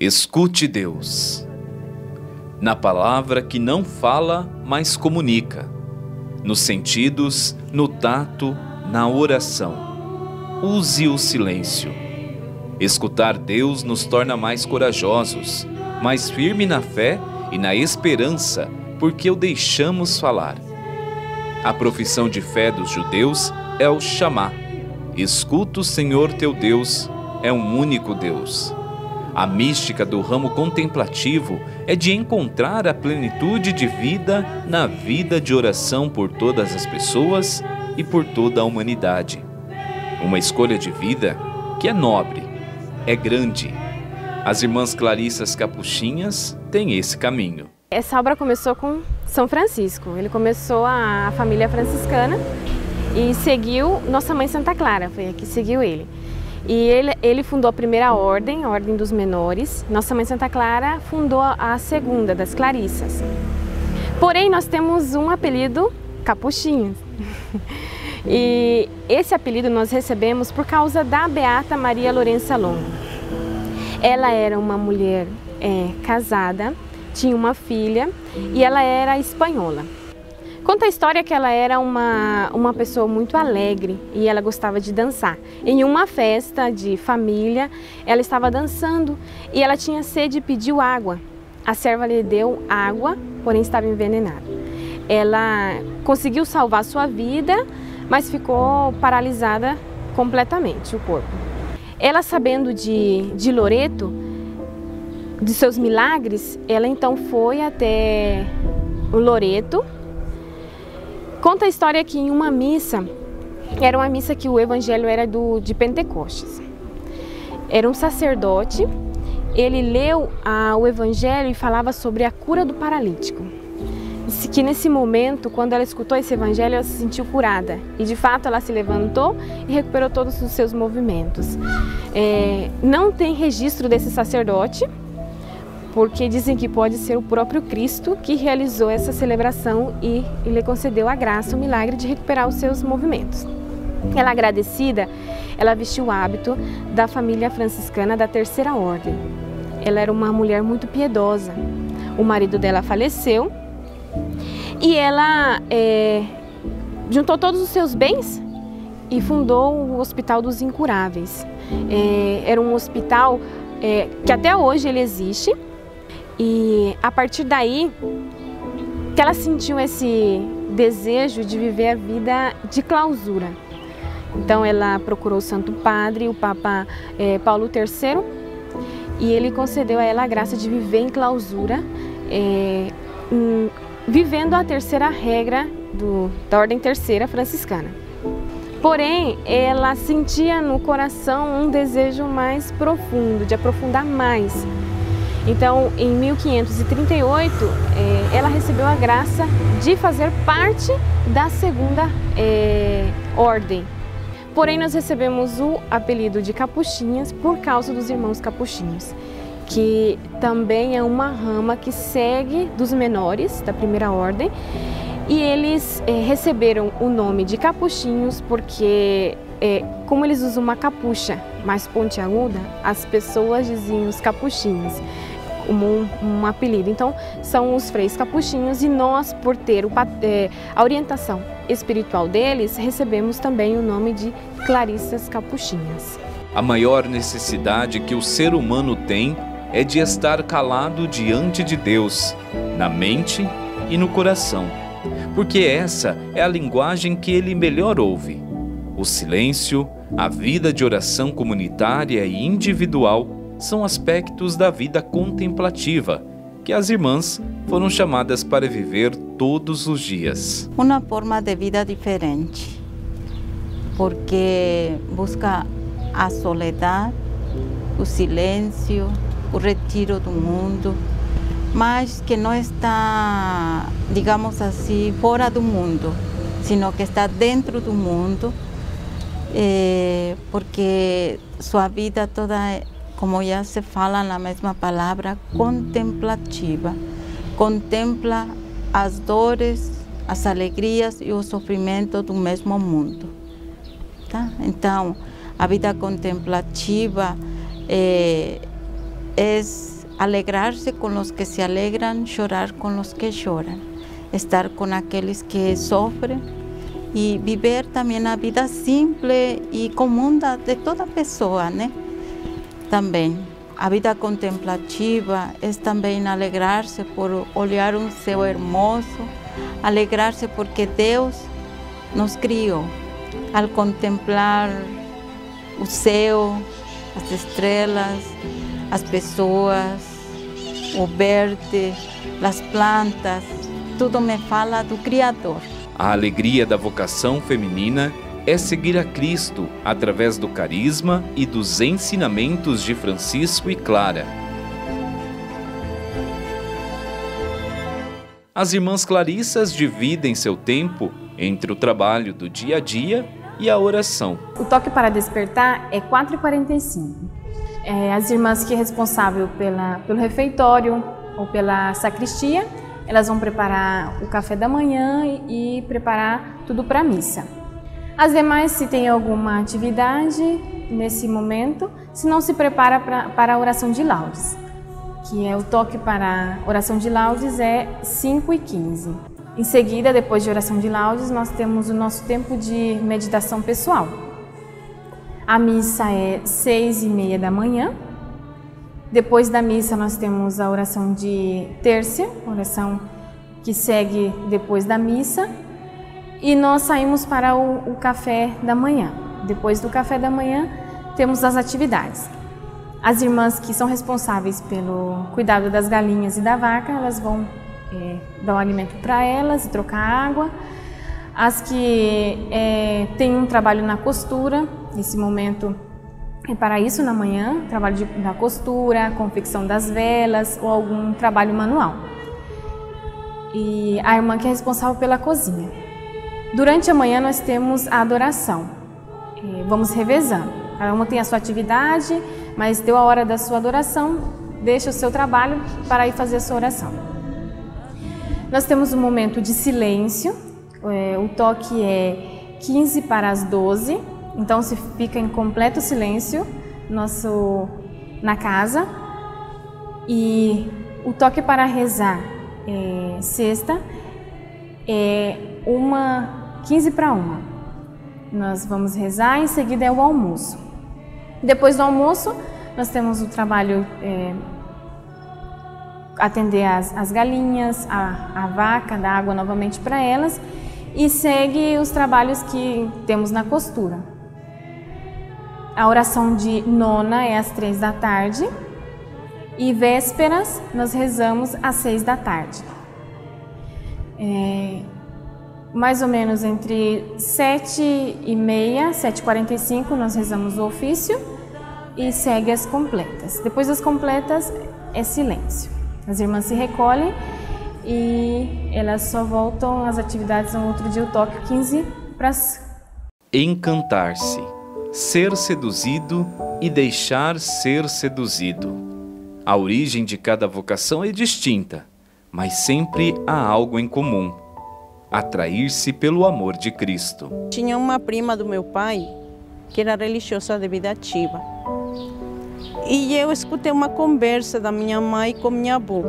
Escute Deus. Na palavra que não fala, mas comunica. Nos sentidos, no tato, na oração. Use o silêncio. Escutar Deus nos torna mais corajosos, mais firmes na fé e na esperança, porque o deixamos falar. A profissão de fé dos judeus é o Chamá. Escuta o Senhor teu Deus, é um único Deus. A mística do ramo contemplativo é de encontrar a plenitude de vida na vida de oração por todas as pessoas e por toda a humanidade. Uma escolha de vida que é nobre, é grande. As irmãs Clarissas Capuchinhas têm esse caminho. Essa obra começou com São Francisco. Ele começou a família franciscana e seguiu Nossa Mãe Santa Clara, foi a que seguiu ele. E ele fundou a primeira ordem, a Ordem dos Menores. Nossa Mãe Santa Clara fundou a segunda, das Clarissas. Porém, nós temos um apelido, Capuchinhos. E esse apelido nós recebemos por causa da Beata Maria Lourença Longo. Ela era uma mulher casada, tinha uma filha e ela era espanhola. Conta a história que ela era uma pessoa muito alegre e ela gostava de dançar. Em uma festa de família, ela estava dançando e ela tinha sede e pediu água. A serva lhe deu água, porém estava envenenada. Ela conseguiu salvar sua vida, mas ficou paralisada completamente o corpo. Ela, sabendo de Loreto, de seus milagres, ela então foi até o Loreto. Conta a história que em uma missa, era uma missa que o evangelho era de Pentecostes. Era um sacerdote, ele leu o evangelho e falava sobre a cura do paralítico. Disse que nesse momento, quando ela escutou esse evangelho, ela se sentiu curada. E de fato ela se levantou e recuperou todos os seus movimentos. Não tem registro desse sacerdote, porque dizem que pode ser o próprio Cristo que realizou essa celebração e lhe concedeu a graça, o milagre de recuperar os seus movimentos. Ela, agradecida, ela vestiu o hábito da família franciscana da Terceira Ordem. Ela era uma mulher muito piedosa. O marido dela faleceu e ela juntou todos os seus bens e fundou o Hospital dos Incuráveis. Era um hospital que até hoje ele existe. E a partir daí que ela sentiu esse desejo de viver a vida de clausura. Então ela procurou o Santo Padre, o Papa Paulo III, e ele concedeu a ela a graça de viver em clausura, vivendo a terceira regra da Ordem Terceira Franciscana. Porém, ela sentia no coração um desejo mais profundo, de aprofundar mais. Então, em 1538, ela recebeu a graça de fazer parte da segunda ordem. Porém, nós recebemos o apelido de Capuchinhas por causa dos irmãos Capuchinhos, que também é uma rama que segue dos menores da primeira ordem. E eles receberam o nome de Capuchinhos porque, como eles usam uma capucha mais pontiaguda, as pessoas diziam os capuchinhos, um apelido. Então, são os freis capuchinhos e nós, por ter a orientação espiritual deles, recebemos também o nome de Clarissas Capuchinhas. A maior necessidade que o ser humano tem é de estar calado diante de Deus, na mente e no coração, porque essa é a linguagem que ele melhor ouve. O silêncio, a vida de oração comunitária e individual são aspectos da vida contemplativa que as irmãs foram chamadas para viver todos os dias. Uma forma de vida diferente, porque busca a soledade, o silêncio, o retiro do mundo, mas que não está, digamos assim, fora do mundo, sino que está dentro do mundo, porque sua vida toda, como já se fala na mesma palavra, contemplativa. Contempla as dores, as alegrias e o sofrimento do mesmo mundo. Tá? Então, a vida contemplativa é Alegrar-se com os que se alegram, chorar com os que choram, estar com aqueles que sofrem e viver também a vida simples e comum de toda pessoa, né? Também a vida contemplativa é também alegrar-se por olhar um céu hermoso, alegrar-se porque Deus nos criou. Ao contemplar o céu, as estrelas, as pessoas, o verde, as plantas, tudo me fala do Criador. A alegria da vocação feminina é seguir a Cristo através do carisma e dos ensinamentos de Francisco e Clara. As irmãs clarissas dividem seu tempo entre o trabalho do dia a dia e a oração. O toque para despertar é 4h45. As irmãs que é responsável pelo refeitório ou pela sacristia, elas vão preparar o café da manhã e preparar tudo para a missa. As demais, se tem alguma atividade nesse momento, se não se prepara para a oração de laudes, que é o toque para a oração de laudes é 5h15. Em seguida, depois de oração de laudes, nós temos o nosso tempo de meditação pessoal. A missa é 6h30 da manhã. Depois da missa, nós temos a oração de tércia, oração que segue depois da missa. E nós saímos para o café da manhã. Depois do café da manhã, temos as atividades. As irmãs que são responsáveis pelo cuidado das galinhas e da vaca, elas vão dar o alimento para elas e trocar água. As que têm um trabalho na costura, nesse momento é para isso na manhã, trabalho da costura, confecção das velas ou algum trabalho manual. E a irmã que é responsável pela cozinha. Durante a manhã nós temos a adoração, vamos revezando. Cada uma tem a sua atividade, mas deu a hora da sua adoração, deixa o seu trabalho para ir fazer a sua oração. Nós temos um momento de silêncio, o toque é 11h45, então se fica em completo silêncio na casa. E o toque para rezar sexta é 15h45. Nós vamos rezar, em seguida é o almoço. Depois do almoço, nós temos o trabalho atender as galinhas, a vaca, dar água novamente para elas e segue os trabalhos que temos na costura. A oração de nona é às 15h e vésperas nós rezamos às 18h. Mais ou menos entre 7h30, 7h45 nós rezamos o ofício e segue as completas. Depois das completas é silêncio. As irmãs se recolhem e elas só voltam às atividades no outro dia, o toque 15 para as... Encantar-se, ser seduzido e deixar ser seduzido. A origem de cada vocação é distinta, mas sempre há algo em comum: atrair-se pelo amor de Cristo. Tinha uma prima do meu pai que era religiosa de vida ativa. E eu escutei uma conversa da minha mãe com minha avó,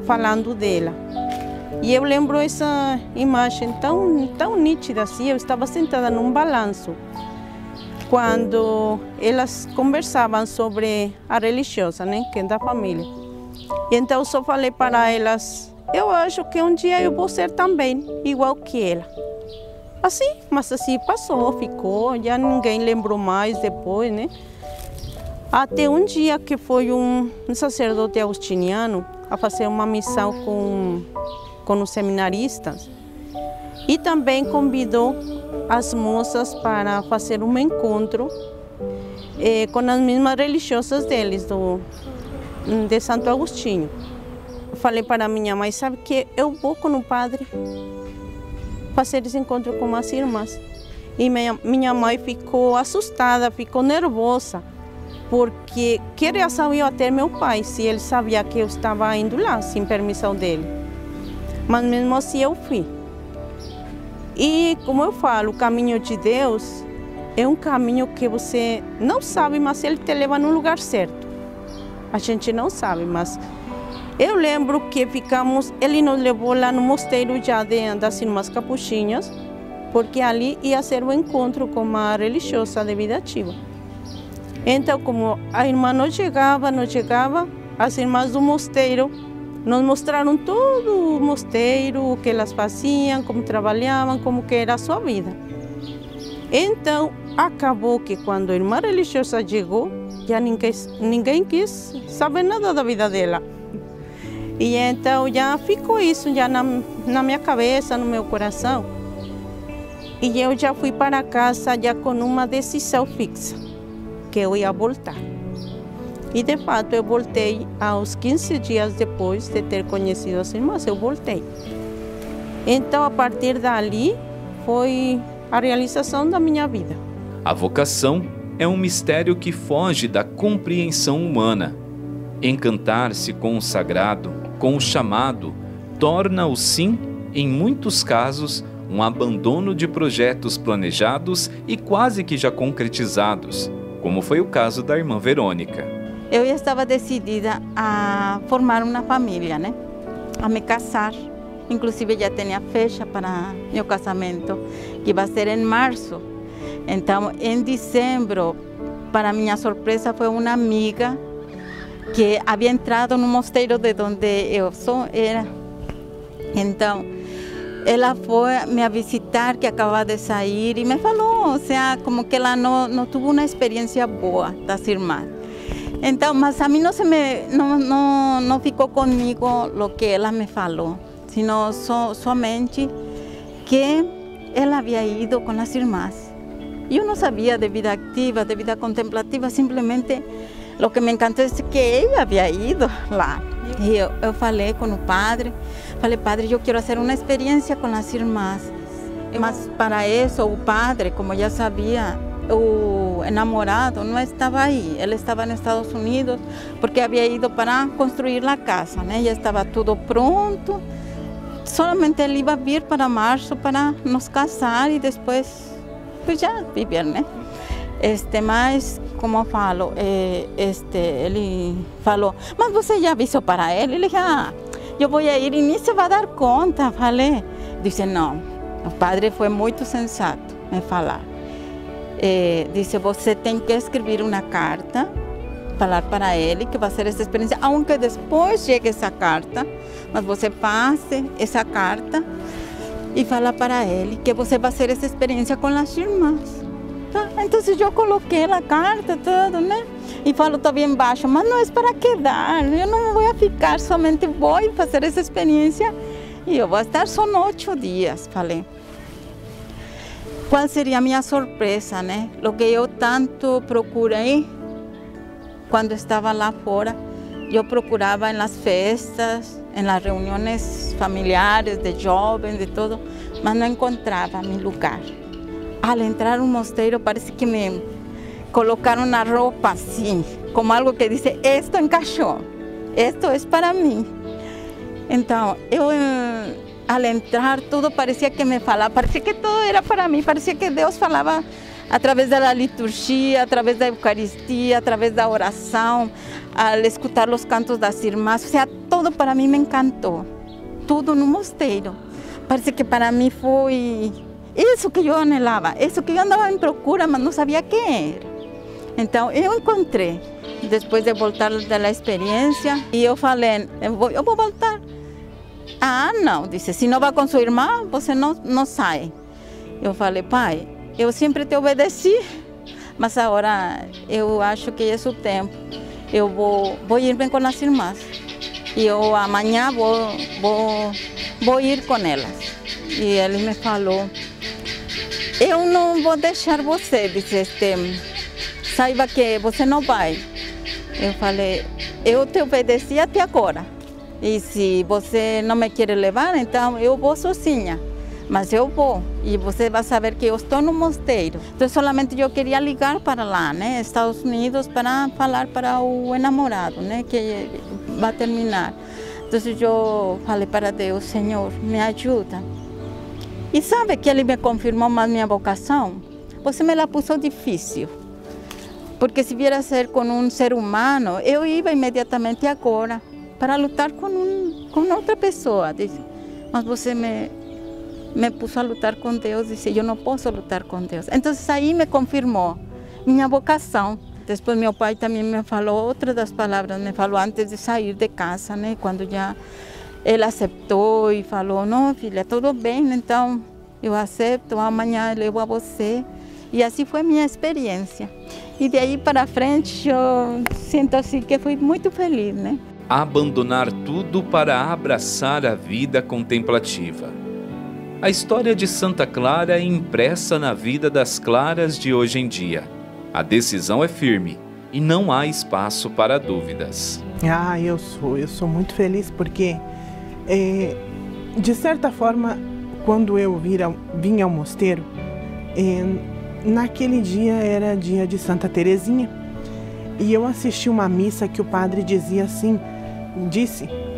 falando dela. E eu lembro essa imagem tão nítida assim. Eu estava sentada num balanço quando elas conversavam sobre a religiosa, né, que é da família. E então eu só falei para elas: eu acho que um dia eu vou ser também igual que ela. Assim, mas assim passou, ficou, já ninguém lembrou mais depois, né? Até um dia que foi um sacerdote agostiniano a fazer uma missão com os seminaristas e também convidou as moças para fazer um encontro com as mesmas religiosas deles, de Santo Agostinho. Falei para minha mãe: sabe que eu vou com o padre fazer esse encontro com as irmãs. E minha mãe ficou assustada, ficou nervosa, porque queria saber até meu pai se ele sabia que eu estava indo lá sem permissão dele. Mas mesmo assim eu fui. E como eu falo, o caminho de Deus é um caminho que você não sabe, mas ele te leva no lugar certo. A gente não sabe, mas Eu lembro que ficamos, ele nos levou lá no mosteiro já das Irmãs Capuchinhas, porque ali ia ser o encontro com uma religiosa de vida ativa. Então, como a irmã não chegava, as irmãs do mosteiro nos mostraram todo o mosteiro, o que elas faziam, como trabalhavam, como que era a sua vida. Então, acabou que quando a irmã religiosa chegou, já ninguém quis saber nada da vida dela. E então já ficou isso já na minha cabeça, no meu coração. E eu já fui para casa já com uma decisão fixa, que eu ia voltar. E de fato eu voltei aos 15 dias depois de ter conhecido as irmãs, eu voltei. Então a partir dali foi a realização da minha vida. A vocação é um mistério que foge da compreensão humana. Encantar-se com o sagrado, com o chamado, torna o sim, em muitos casos, um abandono de projetos planejados e quase que já concretizados, como foi o caso da irmã Verônica. Eu já estava decidida a formar uma família, né? A me casar. Inclusive já tinha fecha para meu casamento, que vai ser em março. Então, em dezembro, para minha surpresa, foi uma amiga que havia entrado no mosteiro de onde eu sou. Então, ela foi me visitar, que acabava de sair, e me falou, como que ela não teve uma experiência boa das irmãs. Então, mas a mim não ficou comigo o que ela me falou, sino somente que ela havia ido com as irmãs. Eu não sabia de vida ativa, de vida contemplativa, simplesmente o que me encantou é que ela havia ido lá. E eu falei com o padre, padre, eu quero fazer uma experiência com as irmãs. Mas para isso, o padre, como já sabia, o namorado não estava aí, ele estava nos Estados Unidos, porque havia ido para construir a casa, né? Já estava tudo pronto, solamente ele ia vir para março para nos casar e depois já viver, né? Mas, como eu falo, ele falou, mas você já avisou para ele? Ele disse, eu vou ir e nem se vai dar conta. Falei, disse, não, o padre foi muito sensato me falar. Disse, você tem que escrever uma carta, falar para ele que vai ser essa experiência, aunque depois chegue essa carta, mas você passe essa carta e fala para ele que você vai fazer essa experiência com as irmãs. Tá? Então eu coloquei a carta, tudo, né? E falo também embaixo, mas não é para quedar, eu não vou ficar, somente vou fazer essa experiência e eu vou estar só 8 dias, falei. Qual seria a minha surpresa, né? O que eu tanto procurei quando estava lá fora, eu procurava nas festas, nas reuniões familiares, de jovens, de tudo, mas não encontrava meu lugar. Ao entrar no mosteiro, parece que me colocaram na roupa assim, como algo que diz, esto encaixou, esto é para mim. Então, eu, ao entrar, tudo parecia que me falava, parecia que tudo era para mim, parecia que Deus falava através da liturgia, através da Eucaristia, através da oração, ao escutar os cantos das irmãs, tudo para mim me encantou, tudo no mosteiro. Parece que para mim foi isso que eu anelava, isso que eu andava em procura, mas não sabia quem era. Então, eu encontrei, depois de voltar da experiência, e eu falei, eu vou voltar. Não, disse, se não vai com sua irmã, você não sai. Eu falei, pai, eu sempre te obedeci, mas agora eu acho que é o tempo. Eu vou ir bem com as irmãs. E eu amanhã vou ir com elas. E ele me falou, eu não vou deixar você, disse, saiba que você não vai. Eu falei, eu te obedeci até agora. E se você não me quer levar, então eu vou sozinha. Mas eu vou, e você vai saber que eu estou no mosteiro. Então, solamente eu queria ligar para lá, né, Estados Unidos, para falar para o namorado, né, que vai terminar. Então, eu falei para Deus, Senhor, me ajuda. E sabe que ele me confirmou mais minha vocação? Você me la puso difícil. Porque se viera ser com um ser humano, eu ia imediatamente agora para lutar com outra pessoa. Disse, mas você me pôs a lutar com Deus, disse, eu não posso lutar com Deus. Então aí me confirmou minha vocação. Depois meu pai também me falou outra das palavras, me falou antes de sair de casa, né? Quando já ele aceitou e falou, não filha, tudo bem, então eu aceito, amanhã eu levo a você. E assim foi minha experiência. E de aí para frente eu sinto assim que fui muito feliz, né? Abandonar tudo para abraçar a vida contemplativa. A história de Santa Clara é impressa na vida das Claras de hoje em dia. A decisão é firme e não há espaço para dúvidas. Eu sou muito feliz porque, de certa forma, quando eu vim ao mosteiro, naquele dia era dia de Santa Teresinha e eu assisti uma missa que o padre dizia assim,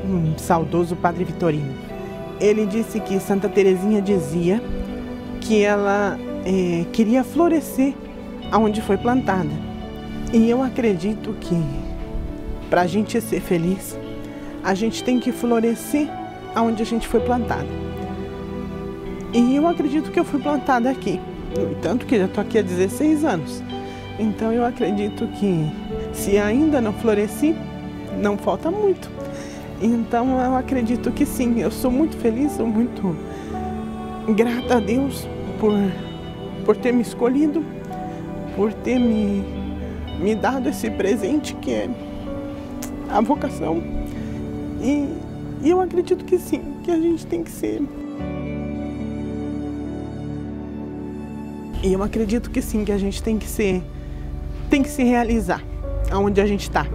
um saudoso padre Vitorino, ele disse que Santa Teresinha dizia que ela queria florescer aonde foi plantada. E eu acredito que para a gente ser feliz, a gente tem que florescer aonde a gente foi plantada. E eu acredito que eu fui plantada aqui, no entanto que já estou aqui há 16 anos. Então eu acredito que se ainda não floresci, não falta muito. Então eu acredito que sim, eu sou muito feliz, sou muito grata a Deus por ter me escolhido, por ter me dado esse presente que é a vocação. E eu acredito que sim, que a gente tem que ser. E eu acredito que sim, que a gente tem que se realizar aonde a gente está.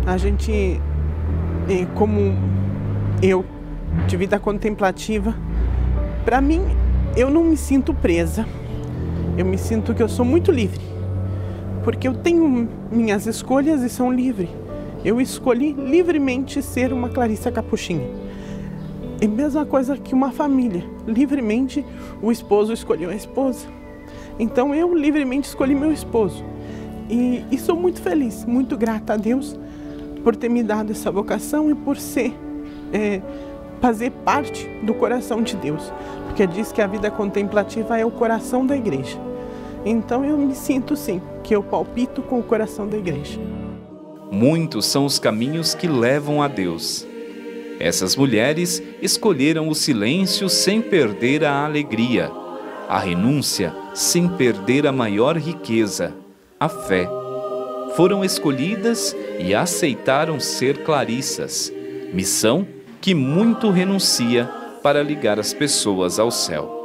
A gente, como eu, de vida contemplativa, para mim, eu não me sinto presa. Eu me sinto que eu sou muito livre, porque eu tenho minhas escolhas e são livres. Eu escolhi livremente ser uma Clarissa Capuchinha. É a mesma coisa que uma família. Livremente, o esposo escolheu a esposa. Então, eu livremente escolhi meu esposo. E sou muito feliz, muito grata a Deus por ter me dado essa vocação e por fazer parte do coração de Deus. Porque diz que a vida contemplativa é o coração da igreja. Então eu me sinto sim, que eu palpito com o coração da igreja. Muitos são os caminhos que levam a Deus. Essas mulheres escolheram o silêncio sem perder a alegria, a renúncia sem perder a maior riqueza, a fé. Foram escolhidas e aceitaram ser clarissas, missão que muito renuncia para ligar as pessoas ao céu.